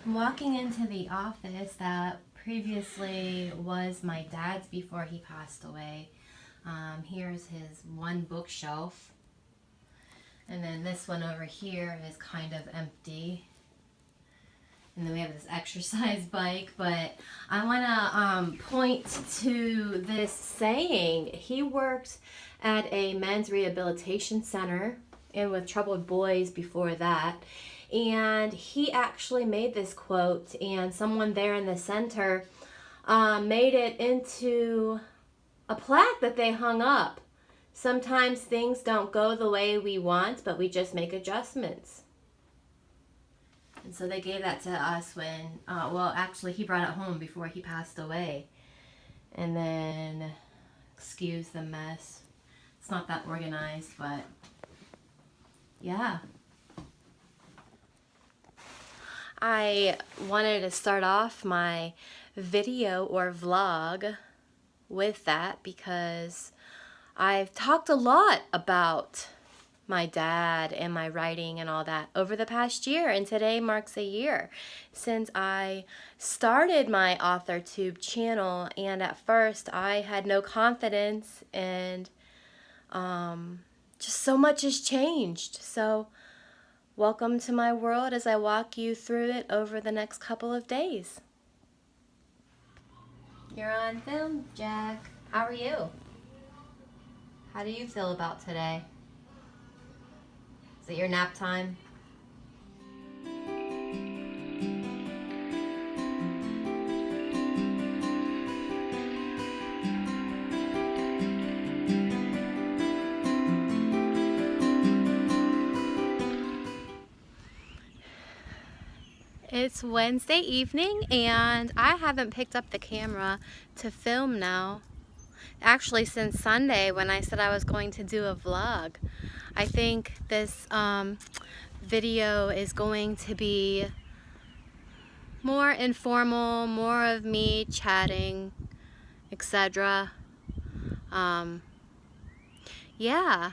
I'm walking into the office that previously was my dad's before he passed away. Here's his one bookshelf. And then this one over here is kind of empty. And then we have this exercise bike. But I want to point to this saying. He worked at a men's rehabilitation center and with troubled boys before that. And he actually made this quote, and someone there in the center made it into a plaque that they hung up. Sometimes things don't go the way we want, but we just make adjustments. And so they gave that to us when, well, actually he brought it home before he passed away. And then, excuse the mess. It's not that organized, but yeah. I wanted to start off my video or vlog with that because I've talked a lot about my dad and my writing and all that over the past year, and today marks a year since I started my AuthorTube channel. And at first I had no confidence, and just so much has changed. So welcome to my world as I walk you through it over the next couple of days. You're on film, Jack. How are you? How do you feel about today? Is it your nap time? It's Wednesday evening and I haven't picked up the camera to film now. Actually, since Sunday when I said I was going to do a vlog. I think this video is going to be more informal, more of me chatting, etc. Yeah.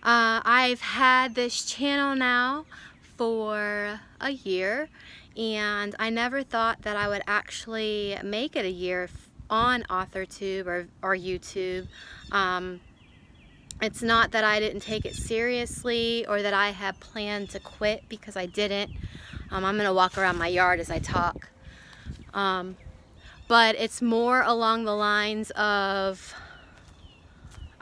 I've had this channel now for a year, and I never thought that I would actually make it a year on AuthorTube or YouTube. It's not that I didn't take it seriously or that I had planned to quit, because I didn't. I'm gonna walk around my yard as I talk. But it's more along the lines of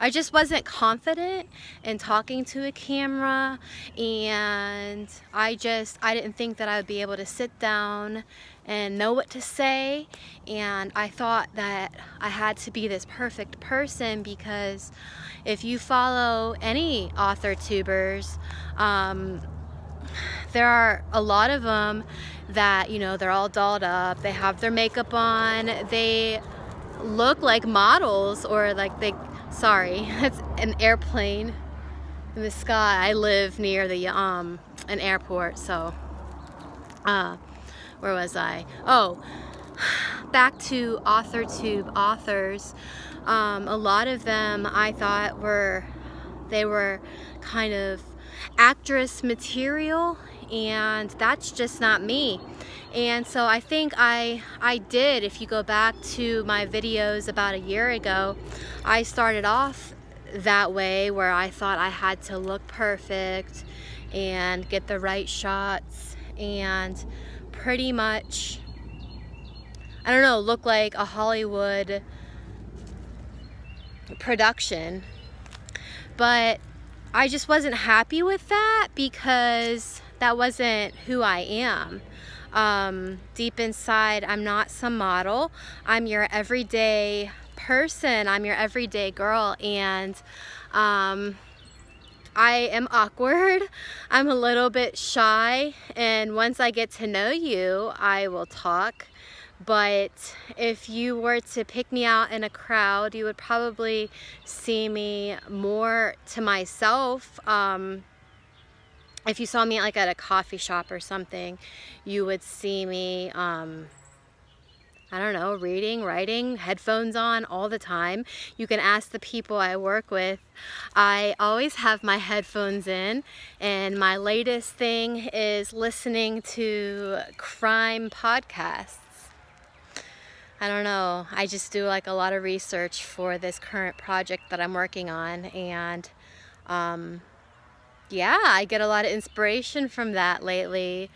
I just wasn't confident in talking to a camera, and I didn't think that I would be able to sit down and know what to say. And I thought that I had to be this perfect person, because if you follow any author tubers, there are a lot of them that, you know, they're all dolled up, they have their makeup on, they look like models, or like sorry, it's an airplane in the sky. I live near the an airport, so where was I? Oh, back to AuthorTube authors. A lot of them I thought were kind of actress material, and that's just not me. And so I think I did, if you go back to my videos about a year ago, I started off that way, where I thought I had to look perfect and get the right shots and pretty much, I don't know, look like a Hollywood production. But I just wasn't happy with that, because that wasn't who I am. Deep inside, I'm not some model. I'm your everyday person. I'm your everyday girl, and I am awkward. I'm a little bit shy, and once I get to know you, I will talk. But if you were to pick me out in a crowd, you would probably see me more to myself. If you saw me like at a coffee shop or something, you would see me I don't know, reading, writing, headphones on all the time. You can ask the people I work with. I always have my headphones in, and my latest thing is listening to crime podcasts. I don't know, I just do like a lot of research for this current project that I'm working on, and yeah, I get a lot of inspiration from that lately,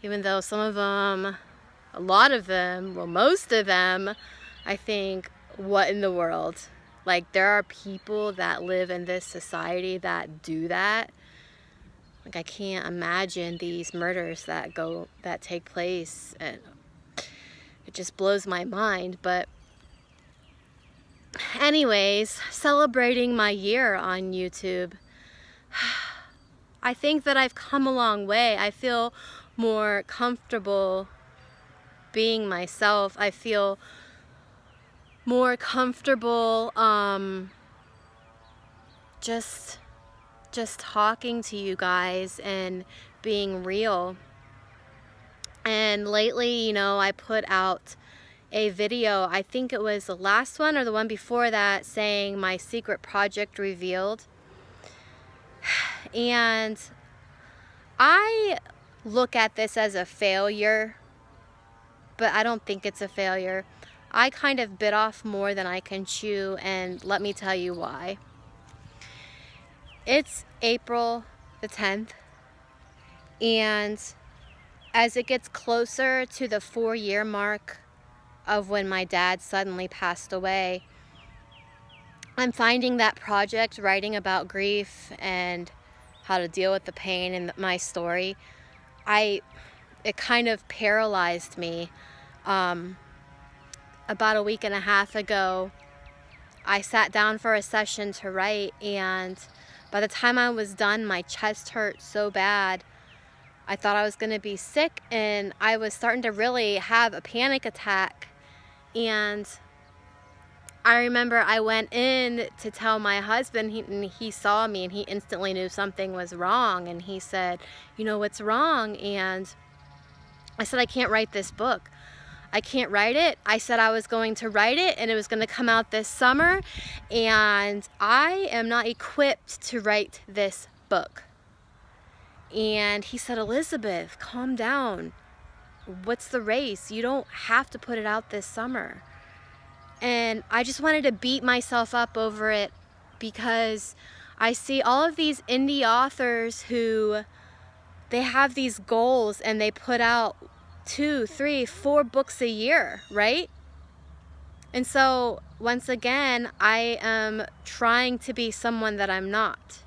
even though some of them, a lot of them, well, most of them, I think, what in the world? Like, there are people that live in this society that do that. Like, I can't imagine these murders that take place, and it just blows my mind. But anyways, celebrating my year on YouTube, I think that I've come a long way. I feel more comfortable being myself. I feel more comfortable just talking to you guys and being real. And lately, you know, I put out a video, I think it was the last one or the one before that, saying my secret project revealed. And I look at this as a failure, but I don't think it's a failure. I kind of bit off more than I can chew, and let me tell you why. It's April the 10th, and as it gets closer to the 4-year mark of when my dad suddenly passed away, I'm finding that project, writing about grief and how to deal with the pain in my story, it kind of paralyzed me. About a week and a half ago, I sat down for a session to write, and by the time I was done, my chest hurt so bad. I thought I was going to be sick, and I was starting to really have a panic attack. And I remember I went in to tell my husband, and he saw me, and he instantly knew something was wrong. And he said, "You know what's wrong?" And I said, "I can't write this book. I can't write it. I said I was going to write it, and it was going to come out this summer, and I am not equipped to write this book." And he said, "Elizabeth, calm down. What's the race? You don't have to put it out this summer." And I just wanted to beat myself up over it, because I see all of these indie authors who, they have these goals and they put out 2, 3, 4 books a year, right? And so once again, I am trying to be someone that I'm not.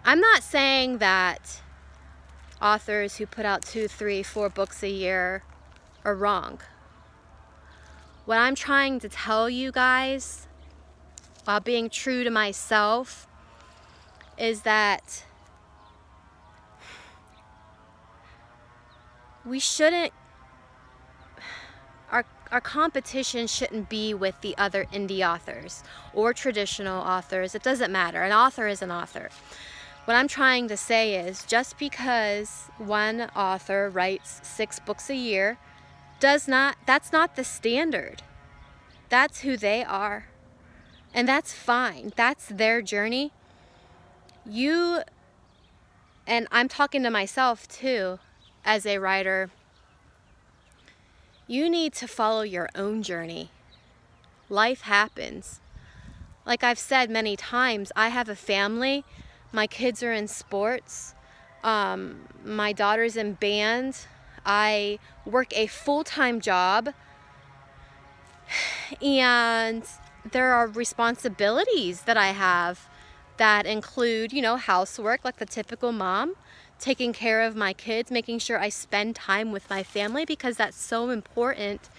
I'm not saying that authors who put out 2, 3, 4 books a year are wrong. What I'm trying to tell you guys, while being true to myself, is that we shouldn't, our competition shouldn't be with the other indie authors or traditional authors. It doesn't matter. An author is an author. What I'm trying to say is, just because one author writes 6 books a year, that's not the standard. That's who they are. And that's fine. That's their journey. And I'm talking to myself too, as a writer, you need to follow your own journey. Life happens. Like I've said many times, I have a family. My kids are in sports. My daughter's in band. I work a full-time job. And there are responsibilities that I have that include, housework, like the typical mom, taking care of my kids, making sure I spend time with my family, because that's so important.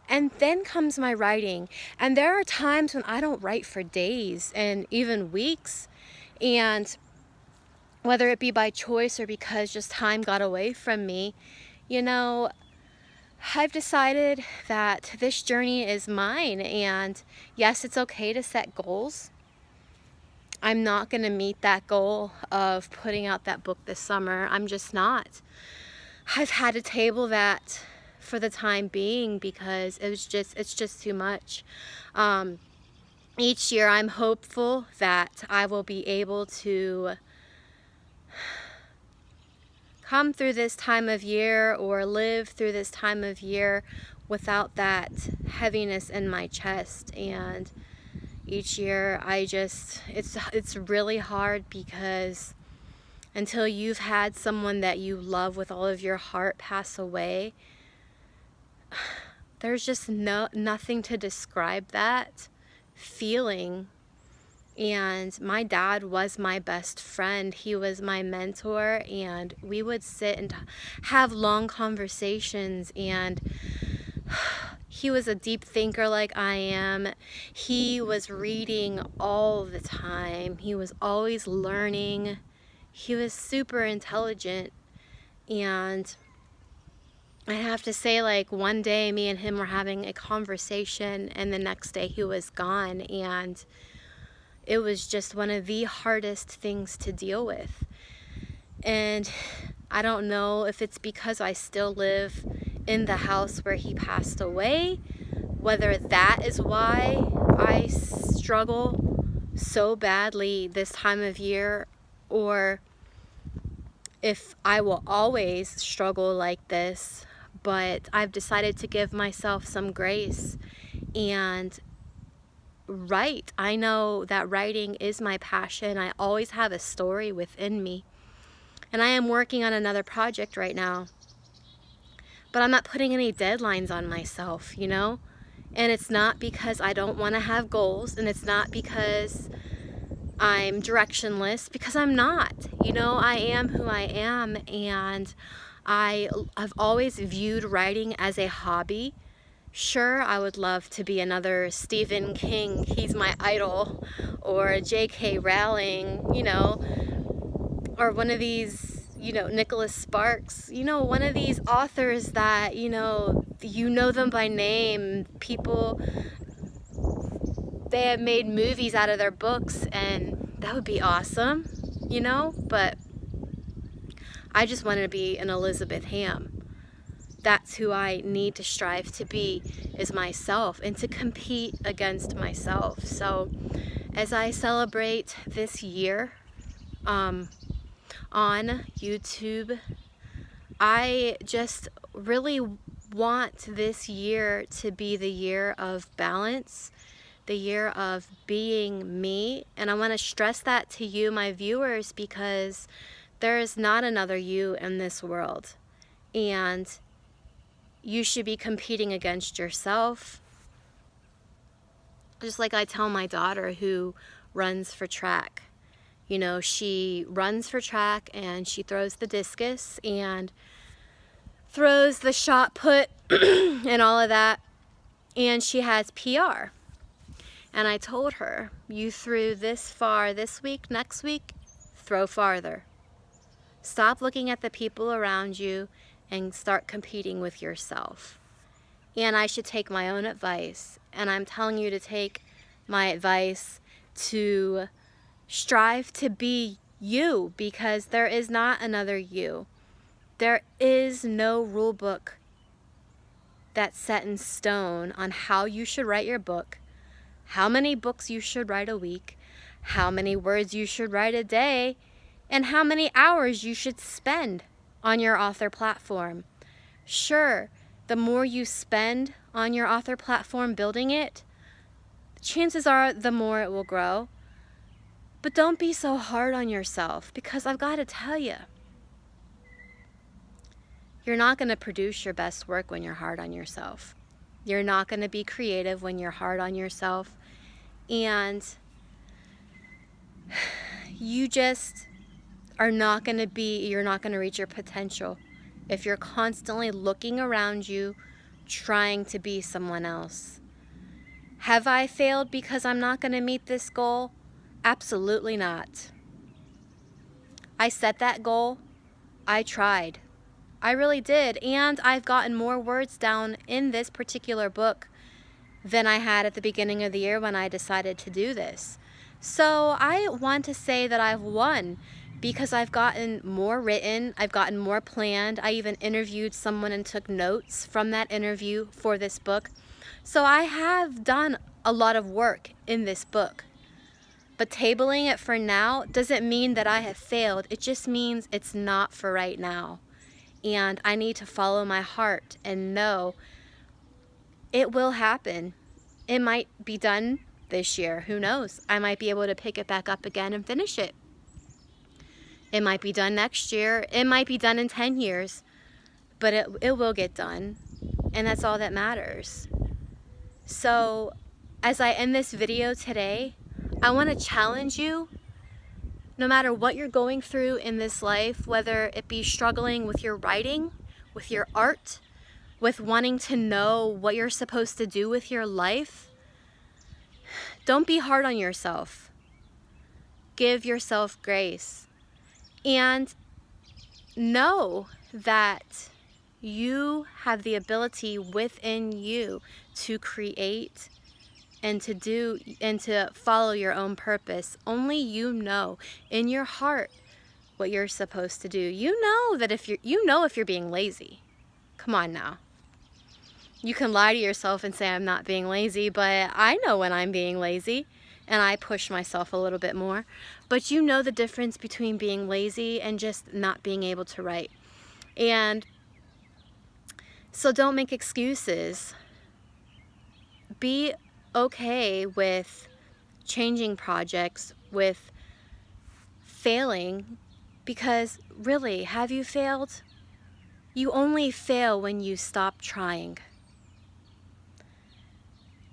And then comes my writing. And there are times when I don't write for days and even weeks. And whether it be by choice or because just time got away from me, I've decided that this journey is mine. And yes, it's okay to set goals. I'm not going to meet that goal of putting out that book this summer. I'm just not. I've had to table that for the time being, because it's just too much. Each year I'm hopeful that I will be able to come through this time of year or live through this time of year without that heaviness in my chest. And each year it's really hard, because until you've had someone that you love with all of your heart pass away, there's just nothing to describe that feeling. And my dad was my best friend. He was my mentor, and we would sit and have long conversations, and he was a deep thinker like I am. He was reading all the time. He was always learning. He was super intelligent. And I have to say, like, one day me and him were having a conversation, and the next day he was gone, and it was just one of the hardest things to deal with. And I don't know if it's because I still live in the house where he passed away, whether that is why I struggle so badly this time of year, or if I will always struggle like this. But I've decided to give myself some grace and write. I know that writing is my passion. I always have a story within me. And I am working on another project right now. But I'm not putting any deadlines on myself, you know? And it's not because I don't want to have goals, and it's not because I'm directionless, because I'm not. You know, I am who I am, and I've always viewed writing as a hobby. Sure, I would love to be another Stephen King, he's my idol, or J.K. Rowling, you know, or one of these, you know, Nicholas Sparks, you know, one of these authors that, you know them by name. People, they have made movies out of their books, and that would be awesome, you know. But I just want to be an EAHamm. That's who I need to strive to be, is myself, and to compete against myself. So as I celebrate this year on YouTube, I just really want this year to be the year of balance, the year of being me. And I want to stress that to you, my viewers, because there is not another you in this world. And you should be competing against yourself. Just like I tell my daughter, who runs for track. You know, she runs for track, and she throws the discus and throws the shot put and all of that. And she has PR. And I told her, you threw this far this week, next week, throw farther. Stop looking at the people around you and start competing with yourself. And I should take my own advice. And I'm telling you to take my advice to strive to be you, because there is not another you. There is no rule book that's set in stone on how you should write your book, how many books you should write a week, how many words you should write a day, and how many hours you should spend on your author platform. Sure, the more you spend on your author platform building it, chances are the more it will grow. But don't be so hard on yourself, because I've got to tell you, you're not going to produce your best work when you're hard on yourself. You're not going to be creative when you're hard on yourself. And you just are not going to you're not going to reach your potential if you're constantly looking around you, trying to be someone else. Have I failed because I'm not going to meet this goal? Absolutely not. I set that goal. I tried. I really did. And I've gotten more words down in this particular book than I had at the beginning of the year when I decided to do this. So I want to say that I've won, because I've gotten more written, I've gotten more planned. I even interviewed someone and took notes from that interview for this book. So I have done a lot of work in this book. But tabling it for now doesn't mean that I have failed. It just means it's not for right now. And I need to follow my heart and know it will happen. It might be done this year. Who knows? I might be able to pick it back up again and finish it. It might be done next year. It might be done in 10 years. But it will get done. And that's all that matters. So as I end this video today, I want to challenge you, no matter what you're going through in this life, whether it be struggling with your writing, with your art, with wanting to know what you're supposed to do with your life, don't be hard on yourself. Give yourself grace. And know that you have the ability within you to create and to do and to follow your own purpose. Only you know in your heart what you're supposed to do. You know that if you're being lazy. Come on now. You can lie to yourself and say I'm not being lazy, but I know when I'm being lazy and I push myself a little bit more. But you know the difference between being lazy and just not being able to write. And so don't make excuses. Be okay with changing projects, with failing, because really, have you failed? You only fail when you stop trying.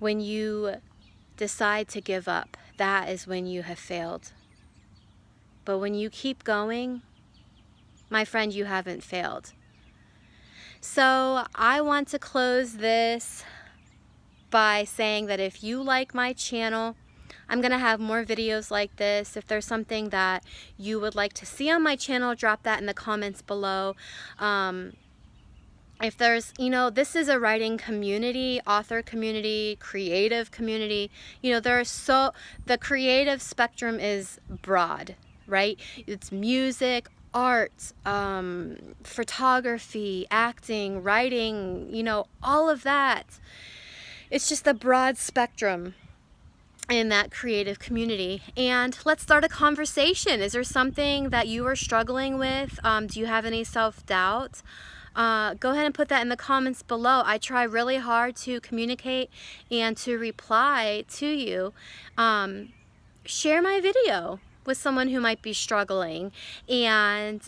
When you decide to give up, that is when you have failed. But when you keep going, my friend, you haven't failed. So I want to close this by saying that if you like my channel, I'm going to have more videos like this. If there's something that you would like to see on my channel, drop that in the comments below. If there's, this is a writing community, author community, creative community. The creative spectrum is broad, right? It's music, art, photography, acting, writing, all of that. It's just a broad spectrum in that creative community. And let's start a conversation. Is there something that you are struggling with? Do you have any self-doubt? Go ahead and put that in the comments below. I try really hard to communicate and to reply to you. Share my video with someone who might be struggling, and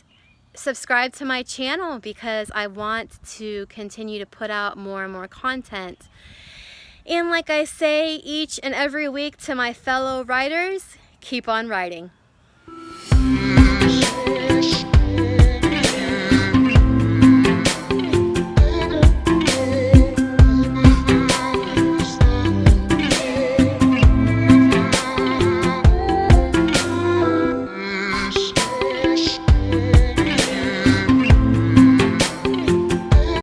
subscribe to my channel because I want to continue to put out more and more content. And like I say each and every week to my fellow writers, keep on writing.